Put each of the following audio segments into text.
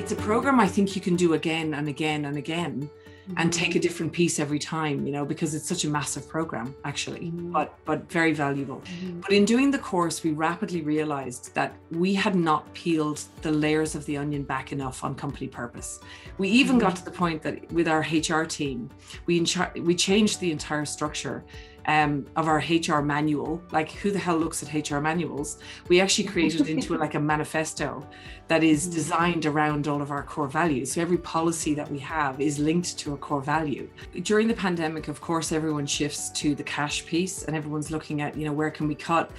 It's a program I think you can do again and again and again, and take a different piece every time, because it's such a massive program, actually, but very valuable. But in doing the course, we rapidly realized that we had not peeled the layers of the onion back enough on company purpose. We even got to the point that with our HR team, we changed the entire structure of our HR manual. Like, who the hell looks at HR manuals? We actually created it into like a manifesto that is designed around all of our core values. So every policy that we have is linked to a core value. During the pandemic, of course, everyone shifts to the cash piece and everyone's looking at, where can we cut?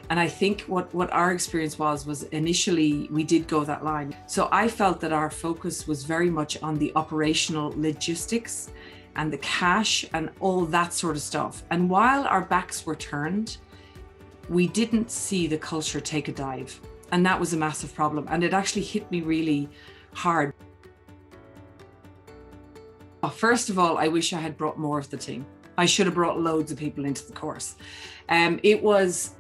And I think what our experience was initially we did go that line. So I felt that our focus was very much on the operational logistics and the cash and all that sort of stuff. And while our backs were turned, we didn't see the culture take a dive. And that was a massive problem. And it actually hit me really hard. First of all, I wish I had brought more of the team. I should have brought loads of people into the course. It was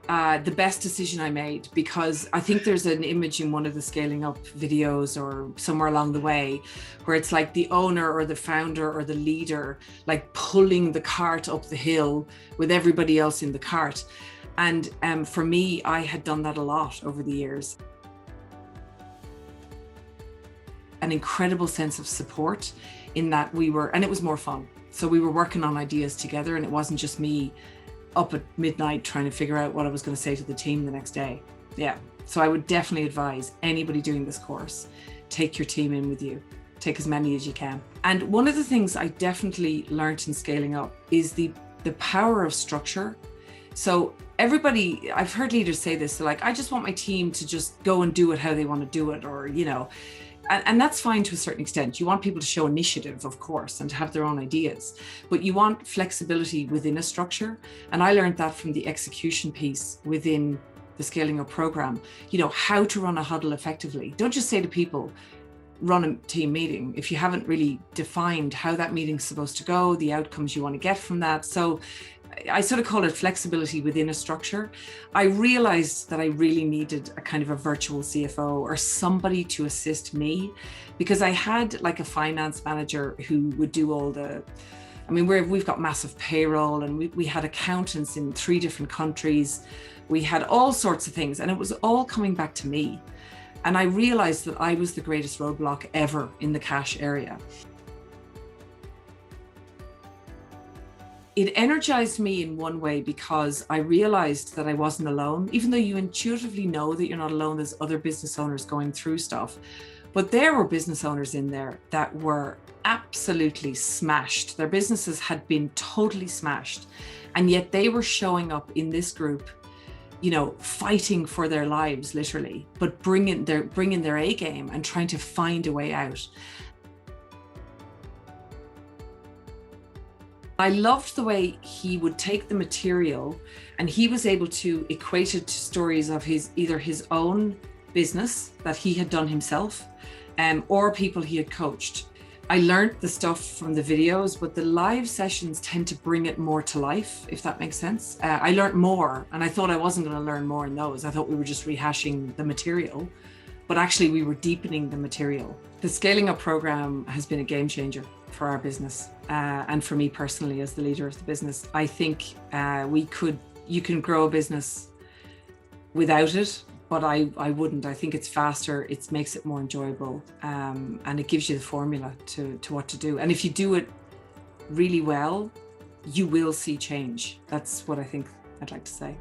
the best decision I made, because I think there's an image in one of the scaling up videos or somewhere along the way where it's like the owner or the founder or the leader like pulling the cart up the hill with everybody else in the cart. And for me, I had done that a lot over the years. An incredible sense of support in that and it was more fun. So we were working on ideas together, and it wasn't just me up at midnight trying to figure out what I was going to say to the team the next day. Yeah. So I would definitely advise anybody doing this course, take your team in with you. Take as many as you can. And one of the things I definitely learned in scaling up is the power of structure. So everybody, I've heard leaders say this, they're like, I just want my team to just go and do it how they want to do it, or, and that's fine to a certain extent. You want people to show initiative, of course, and to have their own ideas, but you want flexibility within a structure. And I learned that from the execution piece within the scaling up program, how to run a huddle effectively. Don't just say to people, run a team meeting, if you haven't really defined how that meeting's supposed to go, the outcomes you want to get from that. So I sort of call it flexibility within a structure. I realized that I really needed a kind of a virtual CFO or somebody to assist me, because I had like a finance manager who would do all we've got massive payroll, and we had accountants in 3 different countries. We had all sorts of things, and it was all coming back to me. And I realized that I was the greatest roadblock ever in the cash area. It energized me in one way, because I realized that I wasn't alone. Even though you intuitively know that you're not alone, there's other business owners going through stuff. But there were business owners in there that were absolutely smashed. Their businesses had been totally smashed. And yet they were showing up in this group, fighting for their lives, literally, but bringing their A game and trying to find a way out. I loved the way he would take the material and he was able to equate it to stories of either his own business that he had done himself, or people he had coached. I learned the stuff from the videos, but the live sessions tend to bring it more to life, if that makes sense. I learned more, and I thought I wasn't going to learn more in those. I thought we were just rehashing the material, but actually we were deepening the material. The Scaling Up program has been a game changer for our business, and for me personally as the leader of the business. I think you can grow a business without it, but I wouldn't. I think it's faster, it makes it more enjoyable, and it gives you the formula to what to do. And if you do it really well, you will see change. That's what I think I'd like to say.